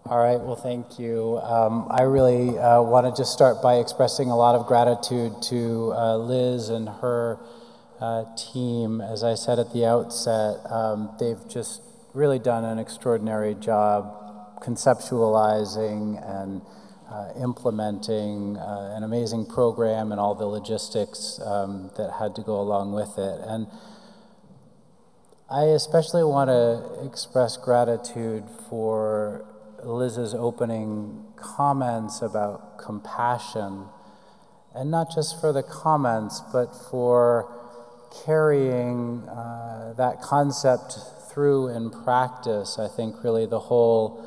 All right, well, thank you. I really want to just start by expressing a lot of gratitude to Liz and her team. As I said at the outset, they've just really done an extraordinary job conceptualizing and implementing an amazing program and all the logistics that had to go along with it. And I especially want to express gratitude for Liz's opening comments about compassion, and not just for the comments, but for carrying that concept through in practice. I think really the whole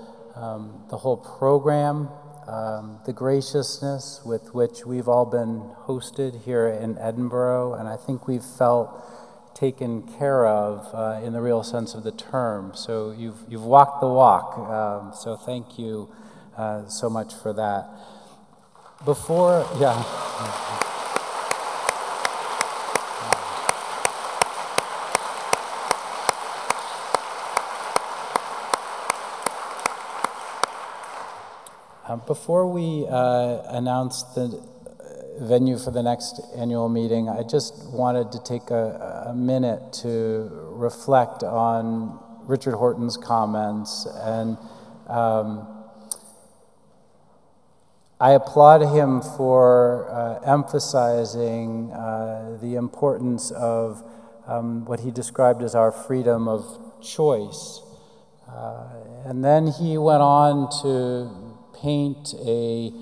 program, the graciousness with which we've all been hosted here in Edinburgh, and I think we've felt taken care of in the real sense of the term. So you've walked the walk. So thank you so much for that. Before we announce the venue for the next annual meeting, I just wanted to take a minute to reflect on Richard Horton's comments, and I applaud him for emphasizing the importance of what he described as our freedom of choice. And then he went on to paint a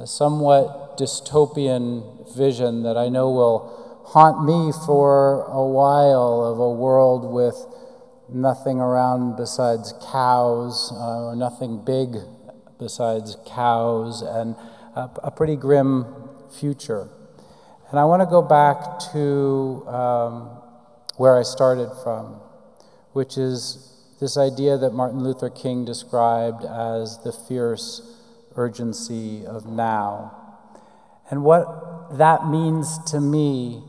somewhat dystopian vision that I know will haunt me for a while, of a world with nothing around besides cows, or nothing big besides cows, and a pretty grim future. And I want to go back to where I started from, which is this idea that Martin Luther King described as the fierce urgency of now. And what that means to me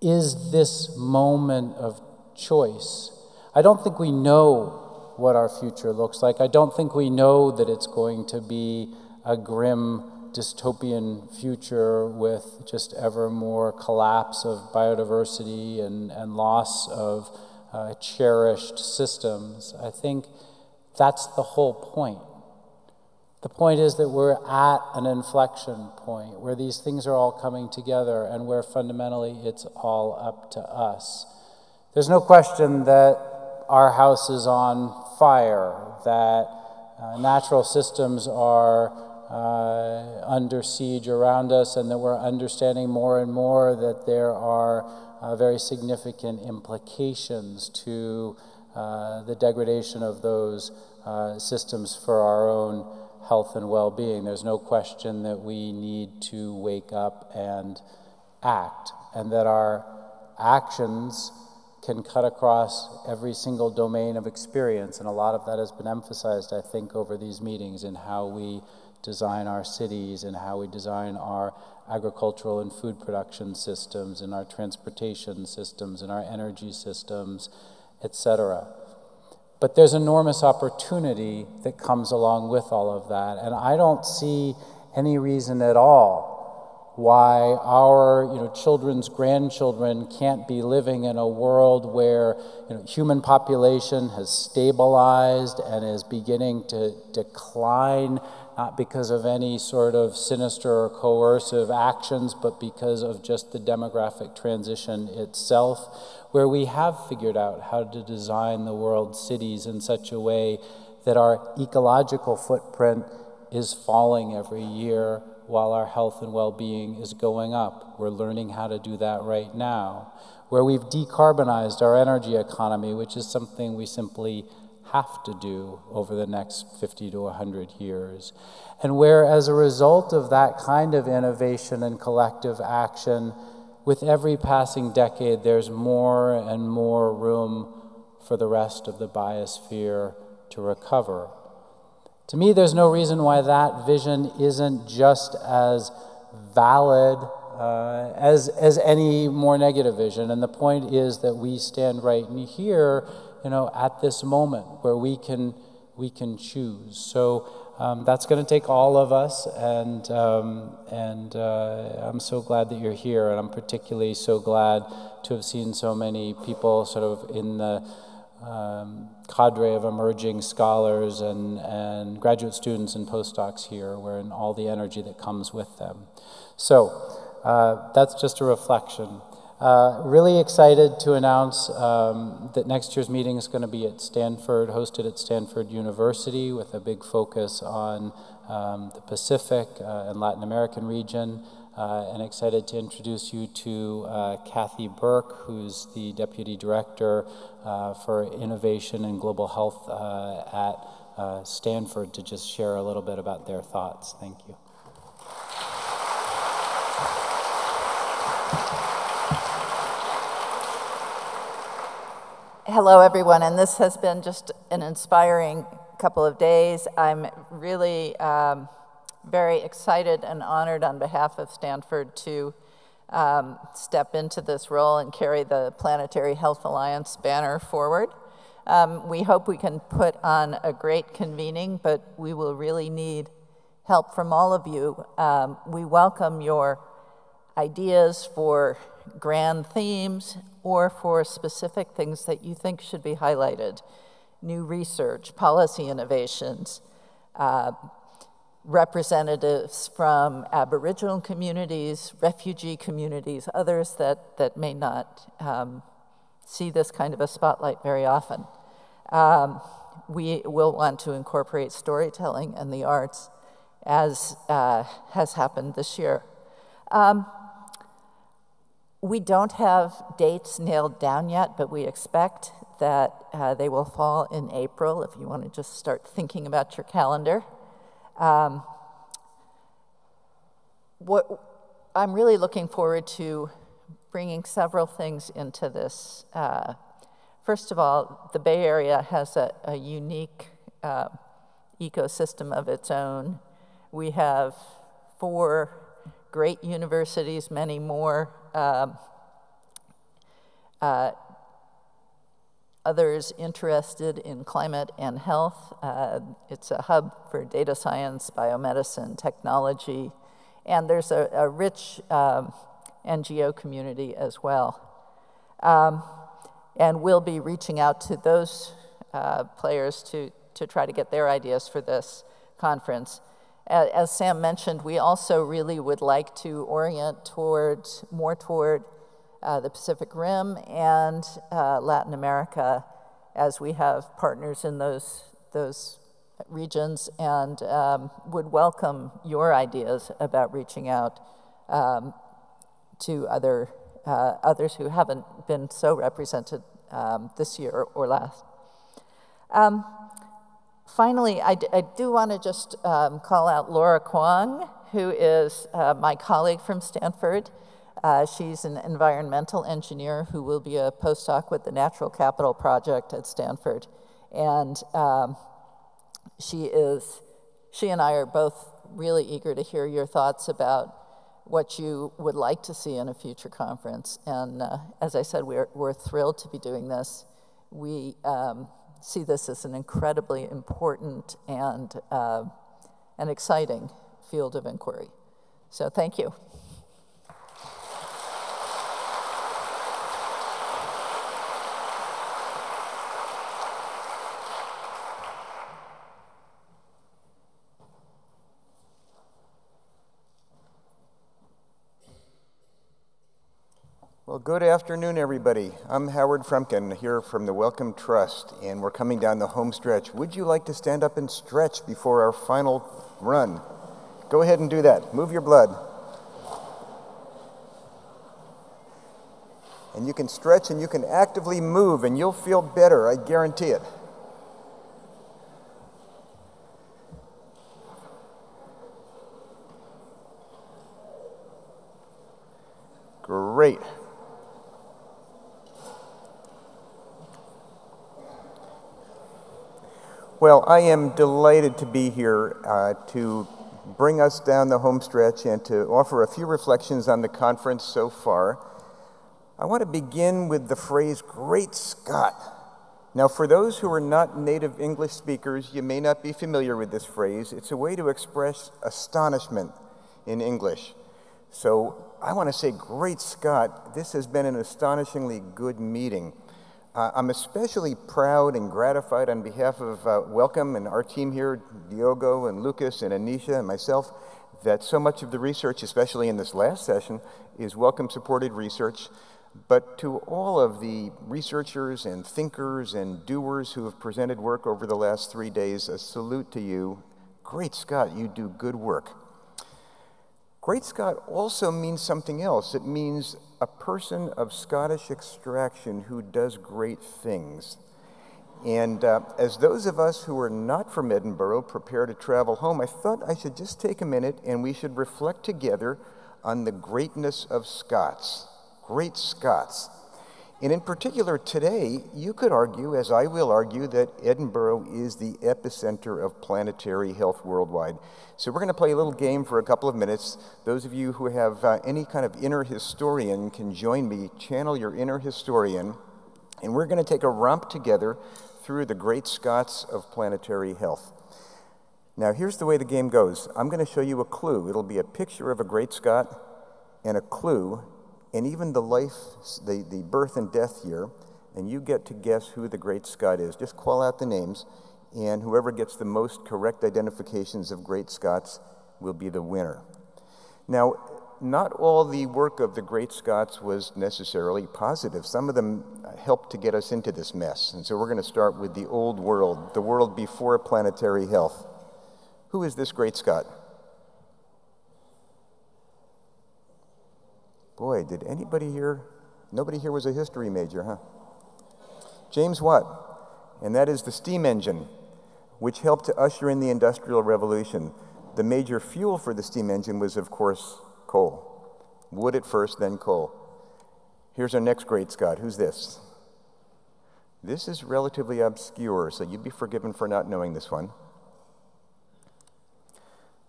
is this moment of choice. I don't think we know what our future looks like. I don't think we know that it's going to be a grim dystopian future with just ever more collapse of biodiversity and loss of cherished systems. I think that's the whole point. The point is that we're at an inflection point where these things are all coming together and where fundamentally it's all up to us. There's no question that our house is on fire, that natural systems are under siege around us, and that we're understanding more and more that there are very significant implications to the degradation of those systems for our own health and well-being. There's no question that we need to wake up and act, and that our actions can cut across every single domain of experience. And a lot of that has been emphasized, I think, over these meetings, in how we design our cities and how we design our agricultural and food production systems and our transportation systems and our energy systems, etc. But there's enormous opportunity that comes along with all of that, and I don't see any reason at all why our children's grandchildren can't be living in a world where human population has stabilized and is beginning to decline, not because of any sort of sinister or coercive actions, but because of just the demographic transition itself, where we have figured out how to design the world's cities in such a way that our ecological footprint is falling every year while our health and well-being is going up. We're learning how to do that right now. Where we've decarbonized our energy economy, which is something we simply have to do over the next 50 to 100 years. And where, as a result of that kind of innovation and collective action, with every passing decade, there's more and more room for the rest of the biosphere to recover. To me, there's no reason why that vision isn't just as valid as any more negative vision. And the point is that we stand right here, at this moment where we can choose. So that's going to take all of us, and I'm so glad that you're here, and I'm particularly so glad to have seen so many people sort of in the cadre of emerging scholars and graduate students and postdocs here, and all the energy that comes with them. So that's just a reflection. Really excited to announce that next year's meeting is going to be at Stanford, hosted at Stanford University, with a big focus on the Pacific and Latin American region. And excited to introduce you to Kathy Burke, who's the Deputy Director for Innovation and Global Health at Stanford, to just share a little bit about their thoughts. Thank you. Hello, everyone, and this has been just an inspiring couple of days. I'm really very excited and honored on behalf of Stanford to step into this role and carry the Planetary Health Alliance banner forward. We hope we can put on a great convening, but we will really need help from all of you. We welcome your ideas for grand themes or for specific things that you think should be highlighted. New research, policy innovations, representatives from Aboriginal communities, refugee communities, others that may not see this kind of a spotlight very often. We will want to incorporate storytelling and the arts, as has happened this year. We don't have dates nailed down yet, but we expect that they will fall in April, if you want to just start thinking about your calendar. What I'm really looking forward to bringing several things into this. First of all, the Bay Area has a unique ecosystem of its own. We have 4 great universities, many more, others interested in climate and health. It's a hub for data science, biomedicine, technology, and there's a rich NGO community as well. And we'll be reaching out to those players to try to get their ideas for this conference. As Sam mentioned, we also really would like to orient more toward the Pacific Rim and Latin America, as we have partners in those regions, and would welcome your ideas about reaching out to others who haven't been so represented this year or last. Finally, I do want to just call out Laura Kwong, who is my colleague from Stanford. She's an environmental engineer who will be a postdoc with the Natural Capital Project at Stanford. And she and I are both really eager to hear your thoughts about what you would like to see in a future conference. And as I said, we're thrilled to be doing this. We see this as an incredibly important and an exciting field of inquiry. So thank you. Well, good afternoon, everybody. I'm Howard Frumkin here from the Wellcome Trust, and we're coming down the home stretch. Would you like to stand up and stretch before our final run? Go ahead and do that. Move your blood. And you can stretch and you can actively move, and you'll feel better, I guarantee it. Great. Well, I am delighted to be here to bring us down the home stretch and to offer a few reflections on the conference so far. I want to begin with the phrase, "Great Scott." Now, for those who are not native English speakers, you may not be familiar with this phrase. It's a way to express astonishment in English. So I want to say, great Scott, this has been an astonishingly good meeting. I'm especially proud and gratified on behalf of Welcome and our team here, Diogo and Lucas and Anisha and myself, that so much of the research, especially in this last session, is Welcome-supported research. But to all of the researchers and thinkers and doers who have presented work over the last 3 days, a salute to you. Great Scott, you do good work. Great Scott also means something else. It means a person of Scottish extraction who does great things. And as those of us who are not from Edinburgh prepare to travel home, I thought I should just take a minute and we should reflect together on the greatness of Scots. Great Scots. And in particular today, you could argue, as I will argue, that Edinburgh is the epicenter of planetary health worldwide. So we're going to play a little game for a couple of minutes. Those of you who have any kind of inner historian can join me, channel your inner historian, and we're going to take a romp together through the great Scots of planetary health. Now here's the way the game goes. I'm going to show you a clue. It'll be a picture of a great Scot and a clue, and even the life, the birth and death year, and you get to guess who the great Scot is. Just call out the names, and whoever gets the most correct identifications of great Scots will be the winner. Now, not all the work of the great Scots was necessarily positive. Some of them helped to get us into this mess. And so we're going to start with the old world, the world before planetary health. Who is this great Scot? Boy, did anybody here, nobody here was a history major, huh? James Watt, and that is the steam engine, which helped to usher in the Industrial Revolution. The major fuel for the steam engine was, of course, coal. Wood at first, then coal. Here's our next great Scot. Who's this? This is relatively obscure, so you'd be forgiven for not knowing this one.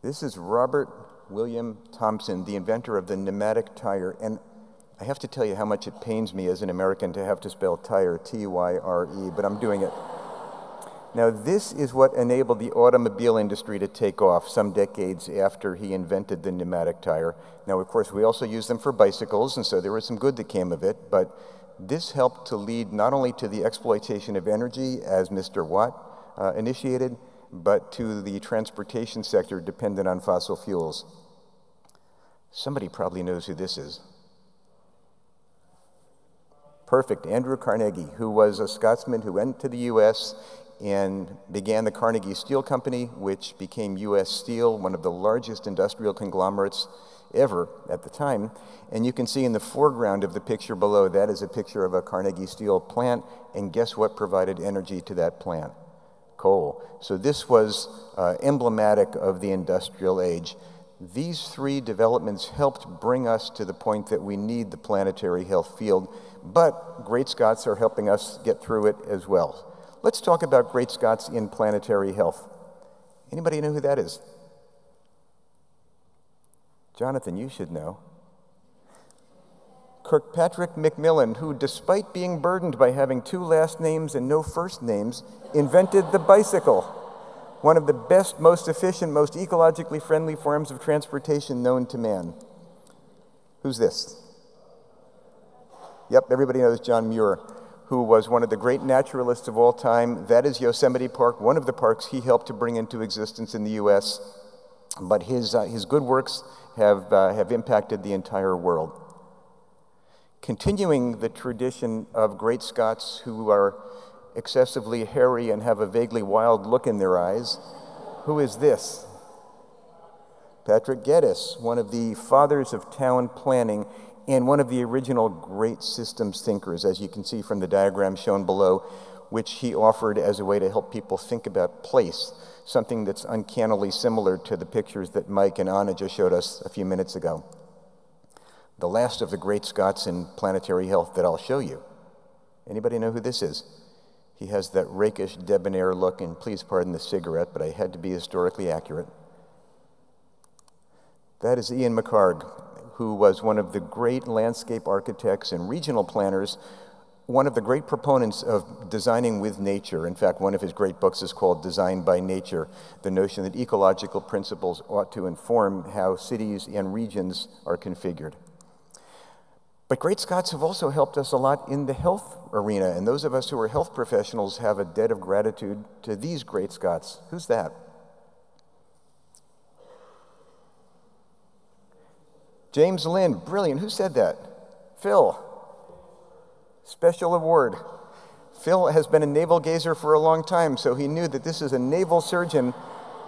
This is Robert William Thompson, the inventor of the pneumatic tire. And I have to tell you how much it pains me as an American to have to spell tire, T-Y-R-E, but I'm doing it. Now, this is what enabled the automobile industry to take off some decades after he invented the pneumatic tire. Now, of course, we also use them for bicycles, and so there was some good that came of it, but this helped to lead not only to the exploitation of energy, as Mr. Watt initiated, but to the transportation sector dependent on fossil fuels. Somebody probably knows who this is. Perfect, Andrew Carnegie, who was a Scotsman who went to the US and began the Carnegie Steel Company, which became US Steel, one of the largest industrial conglomerates ever at the time. And you can see in the foreground of the picture below, that is a picture of a Carnegie Steel plant, and guess what provided energy to that plant? Coal. So this was emblematic of the industrial age. These three developments helped bring us to the point that we need the planetary health field, but great Scots are helping us get through it as well. Let's talk about great Scots in planetary health. Anybody know who that is? Jonathan, you should know. Kirkpatrick Macmillan, who, despite being burdened by having 2 last names and no first names, invented the bicycle, one of the best, most efficient, most ecologically friendly forms of transportation known to man. Who's this? Yep, everybody knows John Muir, who was one of the great naturalists of all time. That is Yosemite Park, one of the parks he helped to bring into existence in the US. But his good works have impacted the entire world. Continuing the tradition of great Scots who are excessively hairy and have a vaguely wild look in their eyes, who is this? Patrick Geddes, one of the fathers of town planning and one of the original great systems thinkers, as you can see from the diagram shown below, which he offered as a way to help people think about place, something that's uncannily similar to the pictures that Mike and Anna just showed us a few minutes ago. The last of the great Scots in planetary health that I'll show you. Anybody know who this is? He has that rakish, debonair look, and please pardon the cigarette, but I had to be historically accurate. That is Ian Mccarg, who was one of the great landscape architects and regional planners one of the great proponents of designing with nature. In fact, one of his great books is called Design by Nature, the notion that ecological principles ought to inform how cities and regions are configured. But great Scots have also helped us a lot in the health arena, and those of us who are health professionals have a debt of gratitude to these great Scots. Who's that? James Lind, brilliant. Who said that? Phil. Special award. Phil has been a navel gazer for a long time, so he knew that this is a naval surgeon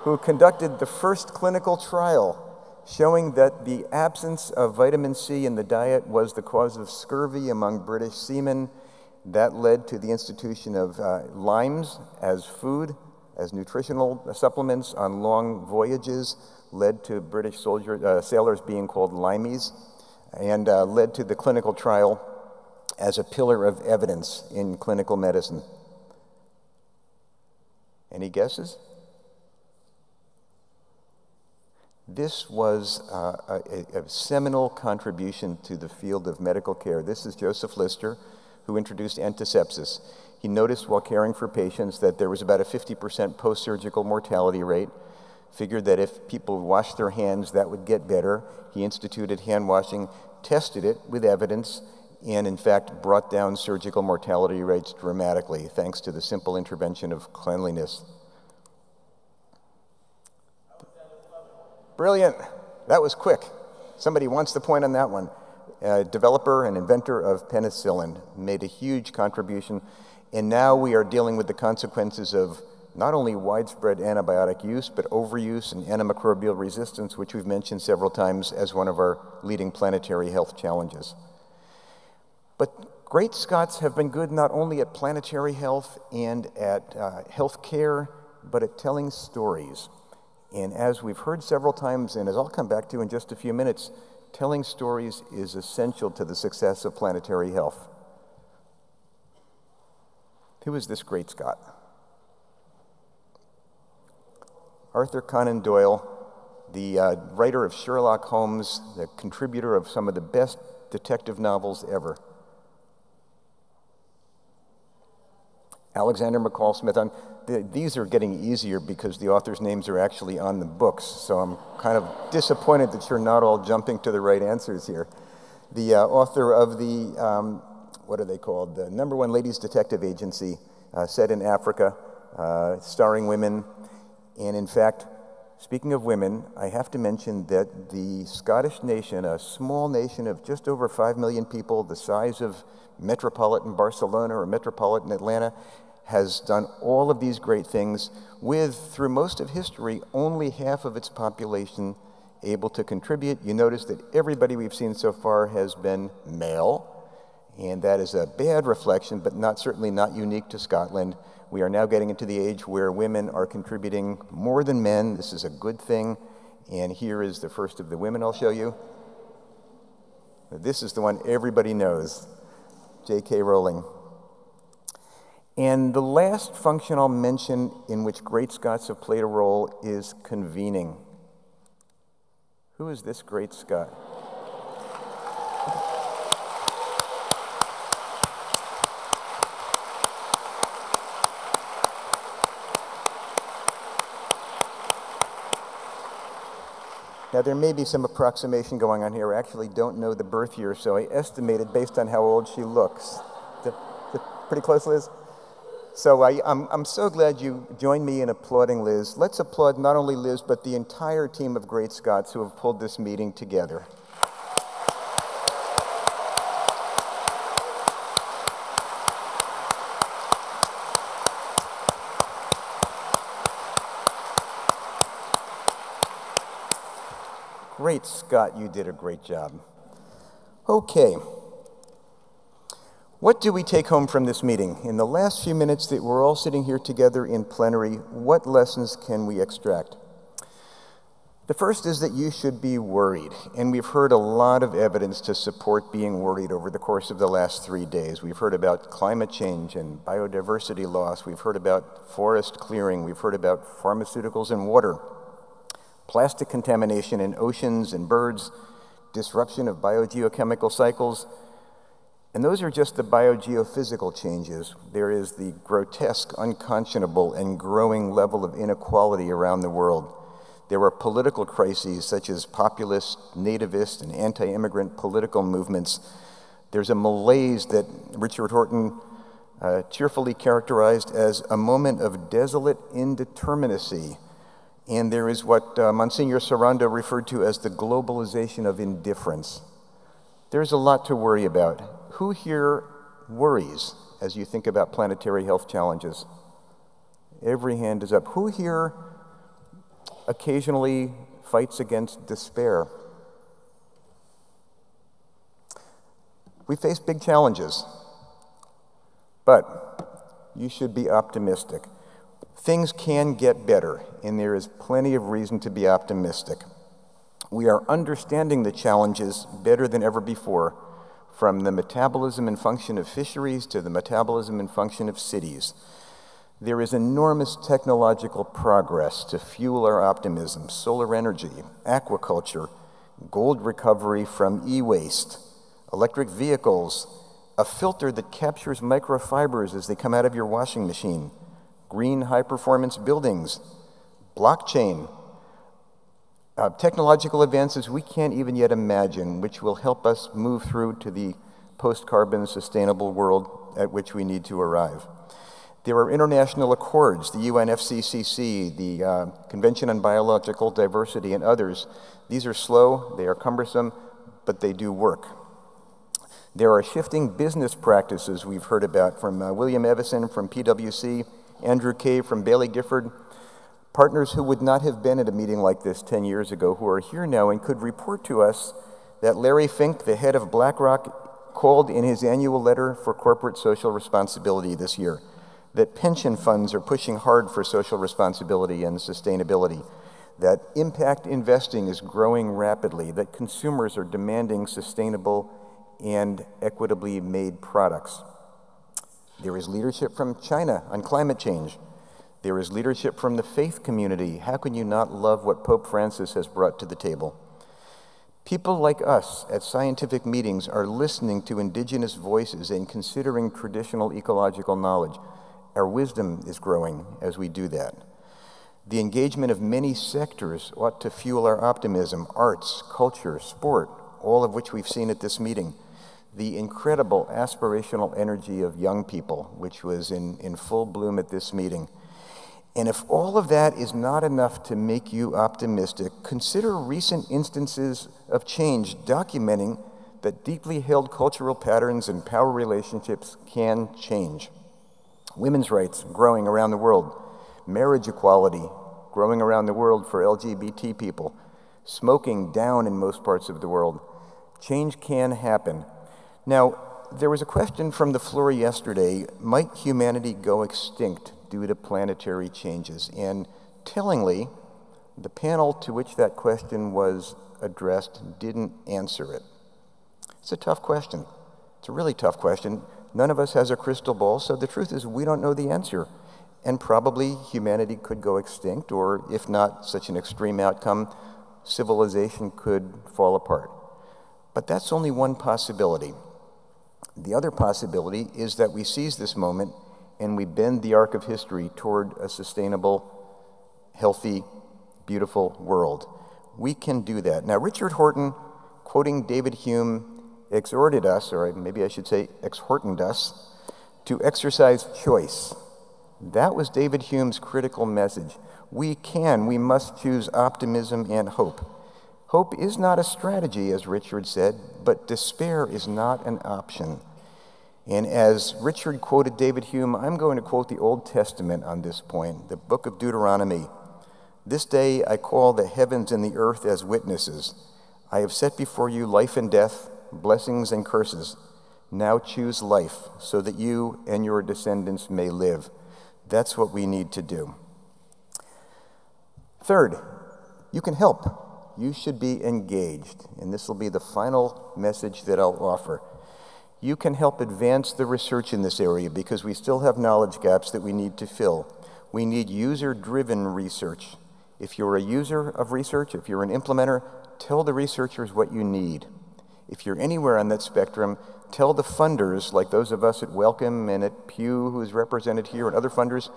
who conducted the first clinical trial showing that the absence of vitamin C in the diet was the cause of scurvy among British seamen. That led to the institution of limes as food, as nutritional supplements on long voyages, led to British sailors being called limeys, and led to the clinical trial as a pillar of evidence in clinical medicine. Any guesses? This was a seminal contribution to the field of medical care. This is Joseph Lister, who introduced antisepsis. He noticed while caring for patients that there was about a 50% post-surgical mortality rate, figured that if people washed their hands, that would get better. He instituted hand washing, tested it with evidence, and in fact brought down surgical mortality rates dramatically thanks to the simple intervention of cleanliness. Brilliant. That was quick. Somebody wants the point on that one. A developer and inventor of penicillin made a huge contribution, and now we are dealing with the consequences of not only widespread antibiotic use, but overuse and antimicrobial resistance, which we've mentioned several times as one of our leading planetary health challenges. But great Scots have been good not only at planetary health and at health care, but at telling stories. And as we've heard several times, and as I'll come back to in just a few minutes, telling stories is essential to the success of planetary health. Who is this great Scot? Arthur Conan Doyle, the writer of Sherlock Holmes, the contributor of some of the best detective novels ever. Alexander McCall Smith. These are getting easier because the authors' names are actually on the books, so I'm kind of disappointed that you're not all jumping to the right answers here. The author of the, what are they called? The #1 Ladies Detective Agency, set in Africa, starring women. And in fact, speaking of women, I have to mention that the Scottish nation, a small nation of just over 5 million people, the size of metropolitan Barcelona or metropolitan Atlanta, has done all of these great things with, through most of history, only half of its population able to contribute. You notice that everybody we've seen so far has been male, and that is a bad reflection, but certainly not unique to Scotland. We are now getting into the age where women are contributing more than men. This is a good thing, and here is the first of the women I'll show you. This is the one everybody knows, J.K. Rowling. And the last function I'll mention in which great Scots have played a role is convening. Who is this great Scot? Now, there may be some approximation going on here. I actually don't know the birth year, so I estimated based on how old she looks. Is it pretty close, Liz? So I'm so glad you joined me in applauding Liz. Let's applaud not only Liz, but the entire team of great Scots who have pulled this meeting together. Great Scott, you did a great job. Okay. What do we take home from this meeting? In the last few minutes that we're all sitting here together in plenary, what lessons can we extract? The first is that you should be worried, and we've heard a lot of evidence to support being worried over the course of the last 3 days. We've heard about climate change and biodiversity loss. We've heard about forest clearing. We've heard about pharmaceuticals and water, plastic contamination in oceans and birds, disruption of biogeochemical cycles. And those are just the biogeophysical changes. There is the grotesque, unconscionable, and growing level of inequality around the world. There are political crises such as populist, nativist, and anti-immigrant political movements. There's a malaise that Richard Horton cheerfully characterized as a moment of desolate indeterminacy. And there is what Monsignor Saranda referred to as the globalization of indifference. There's a lot to worry about. Who here worries as you think about planetary health challenges? Every hand is up. Who here occasionally fights against despair? We face big challenges, but you should be optimistic. Things can get better, and there is plenty of reason to be optimistic. We are understanding the challenges better than ever before, from the metabolism and function of fisheries to the metabolism and function of cities. There is enormous technological progress to fuel our optimism: solar energy, aquaculture, gold recovery from e-waste, electric vehicles, a filter that captures microfibers as they come out of your washing machine, green high-performance buildings, blockchain, technological advances we can't even yet imagine, which will help us move through to the post-carbon sustainable world at which we need to arrive. There are international accords, the UNFCCC, the Convention on Biological Diversity, and others. These are slow, they are cumbersome, but they do work. There are shifting business practices we've heard about from William Evison from PwC, Andrew Kay from Bailey Gifford, partners who would not have been at a meeting like this 10 years ago, who are here now and could report to us that Larry Fink, the head of BlackRock, called in his annual letter for corporate social responsibility this year, that pension funds are pushing hard for social responsibility and sustainability, that impact investing is growing rapidly, that consumers are demanding sustainable and equitably made products. There is leadership from China on climate change. There is leadership from the faith community. How can you not love what Pope Francis has brought to the table? People like us at scientific meetings are listening to indigenous voices and considering traditional ecological knowledge. Our wisdom is growing as we do that. The engagement of many sectors ought to fuel our optimism: arts, culture, sport, all of which we've seen at this meeting. The incredible aspirational energy of young people, which was in full bloom at this meeting. And if all of that is not enough to make you optimistic, consider recent instances of change documenting that deeply held cultural patterns and power relationships can change. Women's rights growing around the world, marriage equality growing around the world for LGBT people, smoking down in most parts of the world. Change can happen. Now, there was a question from the floor yesterday: might humanity go extinct due to planetary changes? And tellingly, the panel to which that question was addressed didn't answer it. It's a tough question. It's a really tough question. None of us has a crystal ball, so the truth is we don't know the answer. And probably humanity could go extinct, or if not such an extreme outcome, civilization could fall apart. But that's only one possibility. The other possibility is that we seize this moment and we bend the arc of history toward a sustainable, healthy, beautiful world. We can do that. Now, Richard Horton, quoting David Hume, exhorted us, or maybe I should say exhortened us, to exercise choice. That was David Hume's critical message. We must choose optimism and hope. Hope is not a strategy, as Richard said, but despair is not an option. And as Richard quoted David Hume, I'm going to quote the Old Testament on this point, the book of Deuteronomy. "This day I call the heavens and the earth as witnesses. I have set before you life and death, blessings and curses. Now choose life, so that you and your descendants may live." That's what we need to do. Third, you can help. You should be engaged, and this will be the final message that I'll offer. You can help advance the research in this area because we still have knowledge gaps that we need to fill. We need user-driven research. If you're a user of research, if you're an implementer, tell the researchers what you need. If you're anywhere on that spectrum, tell the funders, like those of us at Wellcome and at Pew, who is represented here, and other funders,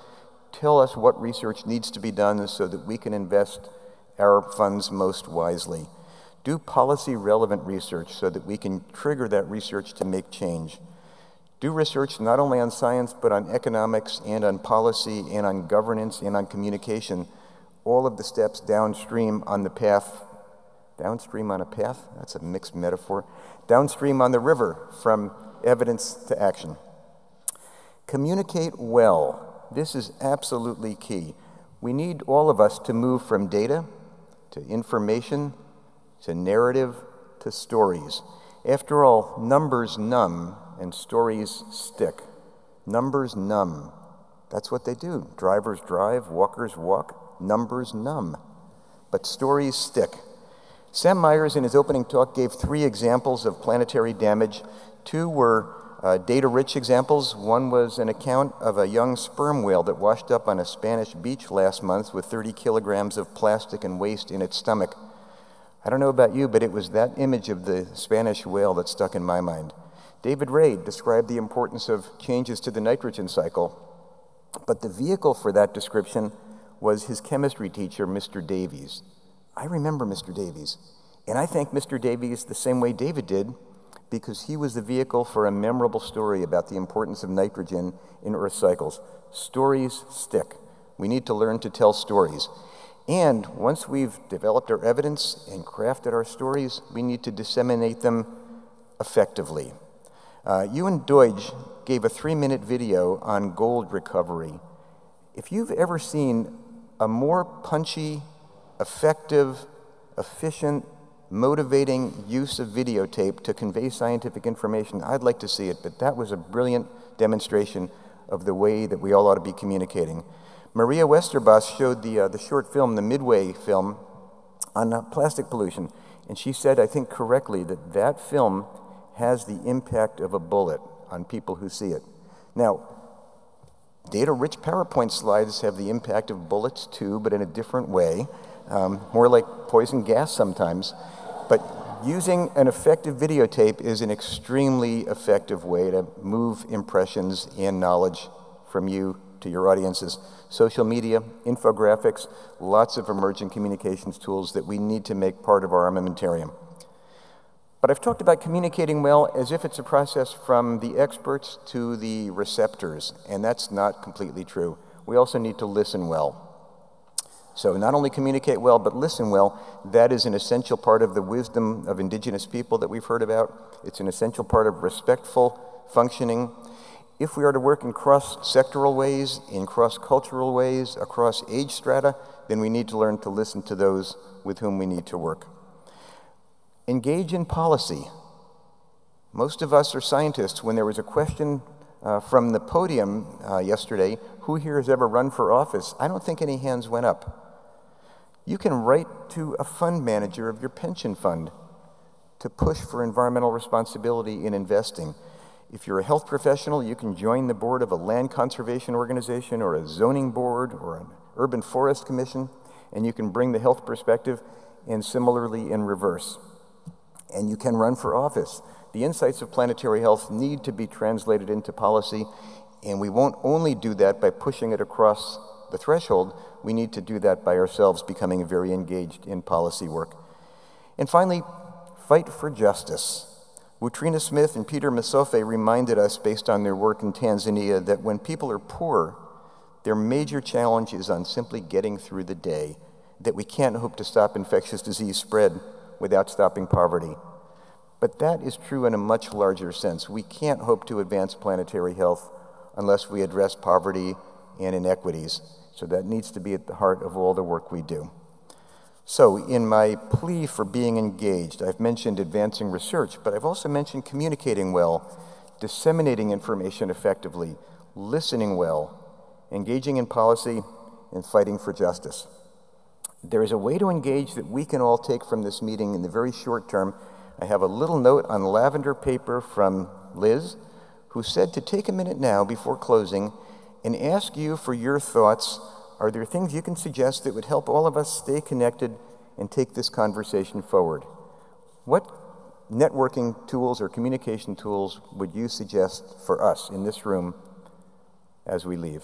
tell us what research needs to be done so that we can invest our funds most wisely. Do policy-relevant research so that we can trigger that research to make change. Do research not only on science, but on economics and on policy and on governance and on communication, all of the steps downstream on the path. Downstream on a path? That's a mixed metaphor. Downstream on the river from evidence to action. Communicate well. This is absolutely key. We need all of us to move from data to information to narrative to stories. After all, numbers numb and stories stick. Numbers numb. That's what they do. Drivers drive, walkers walk, numbers numb. But stories stick. Sam Myers, in his opening talk, gave 3 examples of planetary damage. 2 were data-rich examples. One was an account of a young sperm whale that washed up on a Spanish beach last month with 30 kilograms of plastic and waste in its stomach. I don't know about you, but it was that image of the Spanish whale that stuck in my mind. David Ray described the importance of changes to the nitrogen cycle, but the vehicle for that description was his chemistry teacher, Mr. Davies. I remember Mr. Davies, and I thank Mr. Davies the same way David did, because he was the vehicle for a memorable story about the importance of nitrogen in Earth cycles. Stories stick. We need to learn to tell stories. And once we've developed our evidence and crafted our stories, we need to disseminate them effectively. Ewan Deutsch gave a 3-minute video on gold recovery. If you've ever seen a more punchy, effective, efficient, motivating use of videotape to convey scientific information, I'd like to see it, but that was a brilliant demonstration of the way that we all ought to be communicating. Maria Westerbos showed the short film, the Midway film, on plastic pollution, and she said, I think correctly, that that film has the impact of a bullet on people who see it. Now, data-rich PowerPoint slides have the impact of bullets too, but in a different way. More like poison gas sometimes. But using an effective videotape is an extremely effective way to move impressions and knowledge from you to your audiences. Social media, infographics, lots of emerging communications tools that we need to make part of our armamentarium. But I've talked about communicating well as if it's a process from the experts to the receptors, and that's not completely true. We also need to listen well. So not only communicate well, but listen well. That is an essential part of the wisdom of indigenous people that we've heard about. It's an essential part of respectful functioning. If we are to work in cross-sectoral ways, in cross-cultural ways, across age strata, then we need to learn to listen to those with whom we need to work. Engage in policy. Most of us are scientists. When there was a question from the podium yesterday, who here has ever run for office? I don't think any hands went up. You can write to a fund manager of your pension fund to push for environmental responsibility in investing. If you're a health professional, you can join the board of a land conservation organization or a zoning board or an urban forest commission, and you can bring the health perspective, and similarly in reverse. And you can run for office. The insights of planetary health need to be translated into policy, and we won't only do that by pushing it across the threshold. We need to do that by ourselves becoming very engaged in policy work. And finally, fight for justice. Wutrina Smith and Peter Masofe reminded us, based on their work in Tanzania, that when people are poor, their major challenge is on simply getting through the day, that we can't hope to stop infectious disease spread without stopping poverty. But that is true in a much larger sense. We can't hope to advance planetary health unless we address poverty and inequities. So that needs to be at the heart of all the work we do. So in my plea for being engaged, I've mentioned advancing research, but I've also mentioned communicating well, disseminating information effectively, listening well, engaging in policy, and fighting for justice. There is a way to engage that we can all take from this meeting in the very short term. I have a little note on lavender paper from Liz, who said to take a minute now before closing and ask you for your thoughts. Are there things you can suggest that would help all of us stay connected and take this conversation forward? What networking tools or communication tools would you suggest for us in this room as we leave?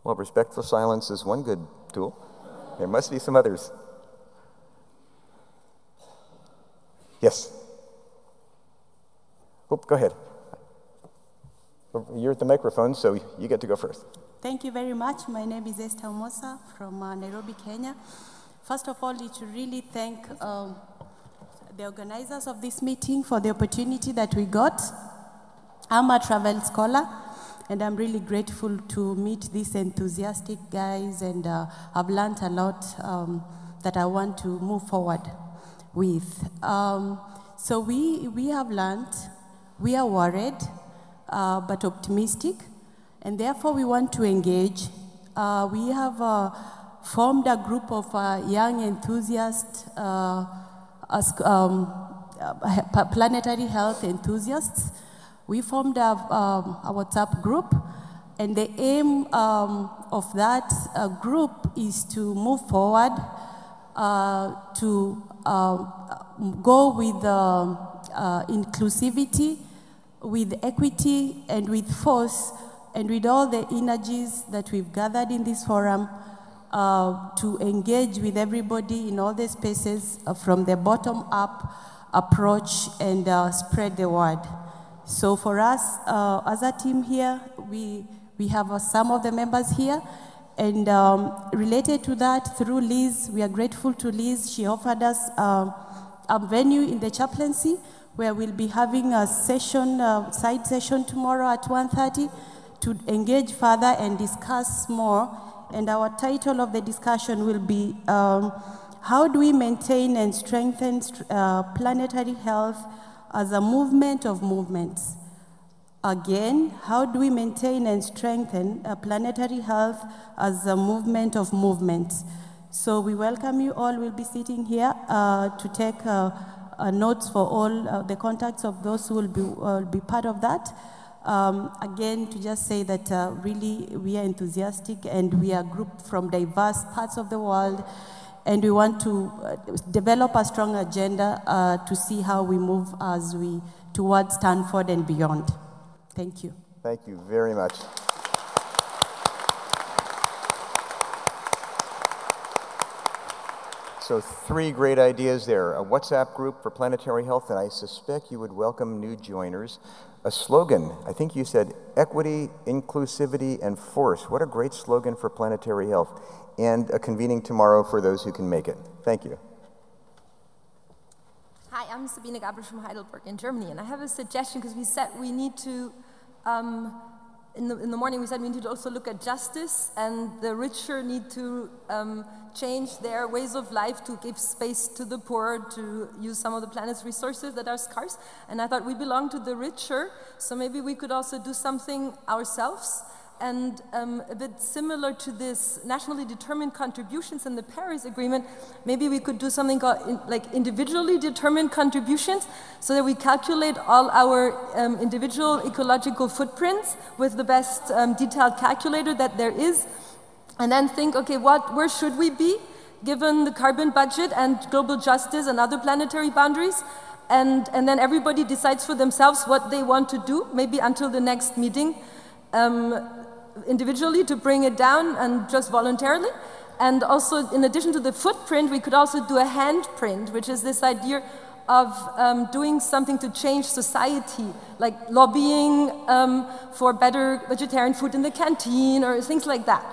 Well, respectful silence is one good tool. There must be some others. Yes. Oh, go ahead. You're at the microphone, so you get to go first. Thank you very much. My name is Esther Mosa from Nairobi, Kenya. First of all, I need to really thank the organizers of this meeting for the opportunity that we got. I'm a travel scholar, and I'm really grateful to meet these enthusiastic guys, and I've learned a lot that I want to move forward with. So we have learned, we are worried, but optimistic, and therefore we want to engage. We have formed a group of young enthusiasts, planetary health enthusiasts. We formed a WhatsApp group, and the aim of that group is to move forward, to go with inclusivity, with equity, and with force, and with all the energies that we've gathered in this forum, to engage with everybody in all the spaces from the bottom-up approach and spread the word. So for us, as a team here, we have some of the members here, and related to that, through Liz, we are grateful to Liz. She offered us a venue in the chaplaincy where we'll be having a session, side session tomorrow at 1:30 to engage further and discuss more. And our title of the discussion will be, how do we maintain and strengthen planetary health as a movement of movements? Again, how do we maintain and strengthen planetary health as a movement of movements? So we welcome you all. We'll be sitting here to take notes for all the contacts of those who will be part of that. Again, to just say that really we are enthusiastic, and we are grouped from diverse parts of the world, and we want to develop a strong agenda to see how we move as we towards Stanford and beyond. Thank you. Thank you very much. So 3 great ideas there. A WhatsApp group for planetary health, and I suspect you would welcome new joiners. A slogan, I think you said equity, inclusivity, and force. What a great slogan for planetary health. And a convening tomorrow for those who can make it. Thank you. Hi, I'm Sabine Gabriel from Heidelberg in Germany, and I have a suggestion, because we said we need to, in the morning we said we need to also look at justice, and the richer need to change their ways of life to give space to the poor, to use some of the planet's resources that are scarce. And I thought we belong to the richer, so maybe we could also do something ourselves. And a bit similar to this nationally determined contributions in the Paris Agreement, maybe we could do something called like individually determined contributions, so that we calculate all our individual ecological footprints with the best detailed calculator that there is, and then think, okay, where should we be given the carbon budget and global justice and other planetary boundaries? And then everybody decides for themselves what they want to do, maybe until the next meeting. Individually to bring it down and just voluntarily. And also, in addition to the footprint, we could also do a handprint, which is this idea of doing something to change society, like lobbying for better vegetarian food in the canteen or things like that.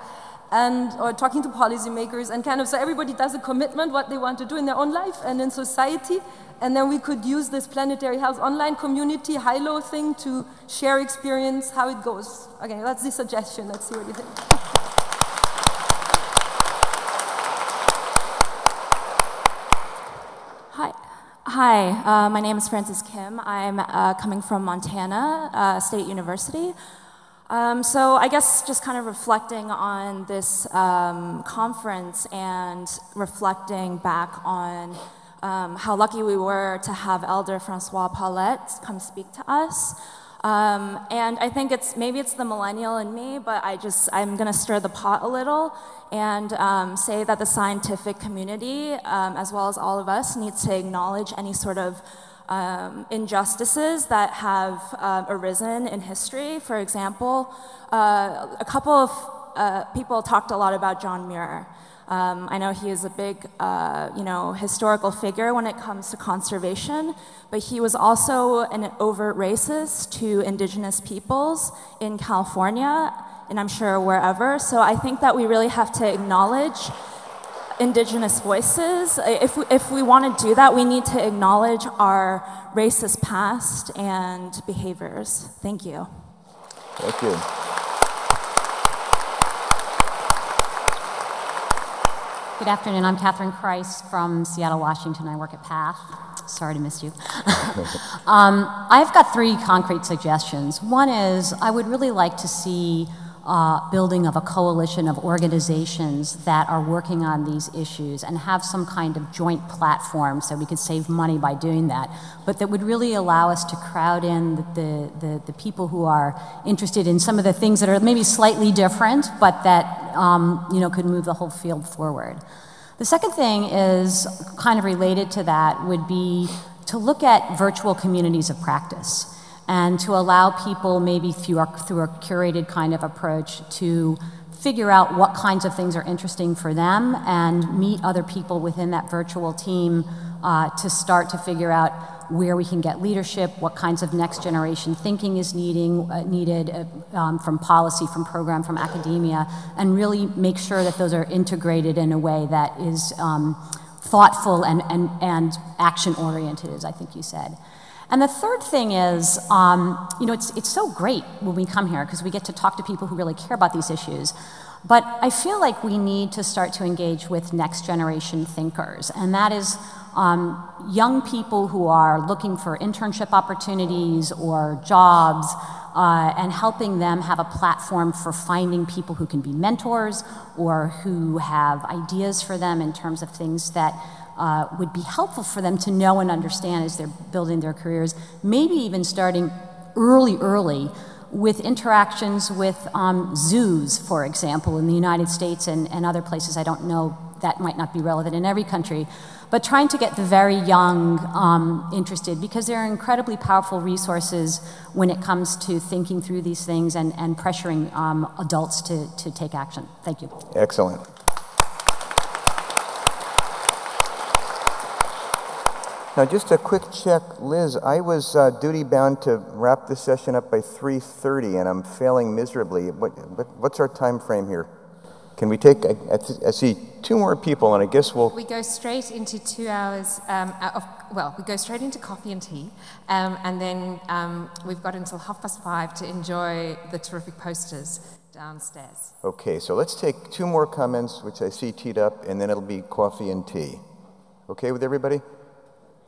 Or talking to policymakers, and kind of, so everybody does a commitment what they want to do in their own life and in society. And then we could use this planetary health online community, high-low thing to share experience, how it goes. Okay, that's the suggestion. Let's see what you think. Hi, my name is Frances Kim. I'm coming from Montana State University. So I guess just kind of reflecting on this conference and reflecting back on how lucky we were to have Elder Francois Paulette come speak to us. And I think maybe it's the millennial in me, but I'm going to stir the pot a little and say that the scientific community, as well as all of us, needs to acknowledge any sort of injustices that have arisen in history. For example, a couple of people talked a lot about John Muir. I know he is a big, historical figure when it comes to conservation, but he was also an overt racist to indigenous peoples in California, and I'm sure wherever. So I think that we really have to acknowledge indigenous voices. If we want to do that, we need to acknowledge our racist past and behaviors. Thank you. Thank you. Good afternoon. I'm Catherine Kreis from Seattle, Washington. I work at PATH. Sorry to miss you. I've got 3 concrete suggestions. One is I would really like to see building of a coalition of organizations that are working on these issues and have some kind of joint platform so we could save money by doing that, but that would really allow us to crowd in the people who are interested in some of the things that are maybe slightly different, but that could move the whole field forward. The second thing is kind of related to that would be to look at virtual communities of practice and to allow people maybe through a curated kind of approach to figure out what kinds of things are interesting for them and meet other people within that virtual team to start to figure out where we can get leadership, what kinds of next generation thinking is needed from policy, from program, from academia, and really make sure that those are integrated in a way that is thoughtful and action-oriented, as I think you said. And the third thing is, it's so great when we come here because we get to talk to people who really care about these issues. But I feel like we need to start to engage with next generation thinkers. And that is young people who are looking for internship opportunities or jobs and helping them have a platform for finding people who can be mentors or who have ideas for them in terms of things that would be helpful for them to know and understand as they're building their careers, maybe even starting early with interactions with zoos, for example, in the United States and other places. I don't know, that might not be relevant in every country, but trying to get the very young interested, because they're incredibly powerful resources when it comes to thinking through these things and pressuring adults to take action. Thank you. Excellent. Now, just a quick check, Liz, I was duty-bound to wrap this session up by 3:30, and I'm failing miserably. What's our time frame here? Can we take, I see 2 more people, and I guess we'll... We go straight into 2 hours we go straight into coffee and tea, and then we've got until 5:30 to enjoy the terrific posters downstairs. Okay, so let's take 2 more comments, which I see teed up, and then it'll be coffee and tea. Okay with everybody?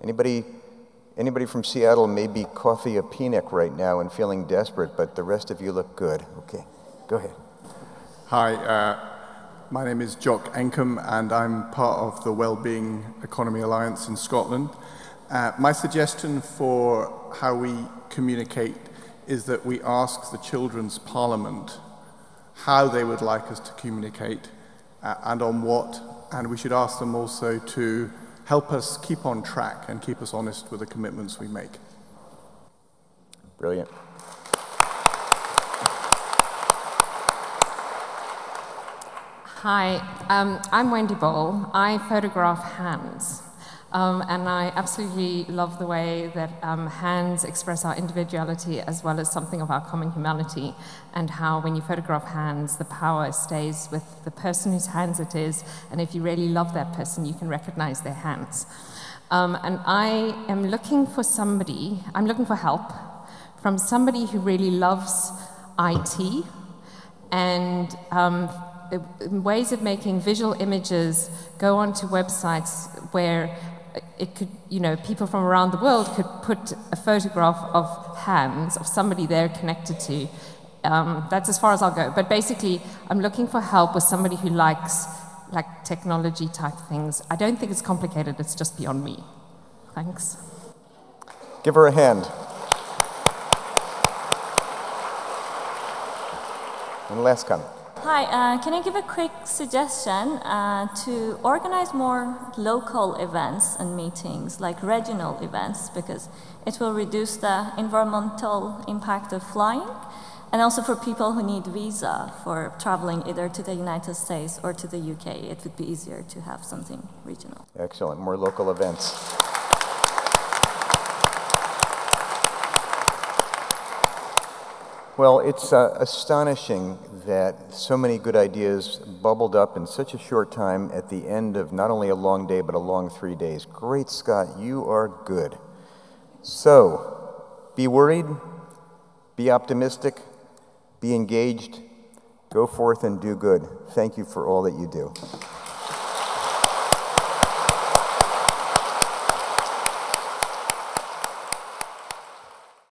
Anybody from Seattle may be coffee a peanut right now and feeling desperate, but the rest of you look good. Okay, go ahead. Hi, my name is Jock Enkham, and I'm part of the Wellbeing Economy Alliance in Scotland. My suggestion for how we communicate is that we ask the Children's Parliament how they would like us to communicate and on what, and we should ask them also to help us keep on track and keep us honest with the commitments we make. Brilliant. Hi, I'm Wendy Boll. I photograph hands, and I absolutely love the way that hands express our individuality as well as something of our common humanity, and how when you photograph hands, the power stays with the person whose hands it is, and if you really love that person, you can recognize their hands. And I am looking for help from somebody who really loves IT and ways of making visual images go onto websites where it could, people from around the world could put a photograph of hands of somebody they're connected to. That's as far as I'll go. But basically, I'm looking for help with somebody who likes technology type things. I don't think it's complicated, it's just beyond me. Thanks. Give her a hand. And last comment. Hi, can I give a quick suggestion to organize more local events and meetings, like regional events, because it will reduce the environmental impact of flying, and also for people who need visa for traveling either to the United States or to the UK, it would be easier to have something regional. Excellent, more local events. Well, it's astonishing that so many good ideas bubbled up in such a short time at the end of not only a long day, but a long 3 days. Great, Scott, you are good. So, be worried, be optimistic, be engaged, go forth and do good. Thank you for all that you do.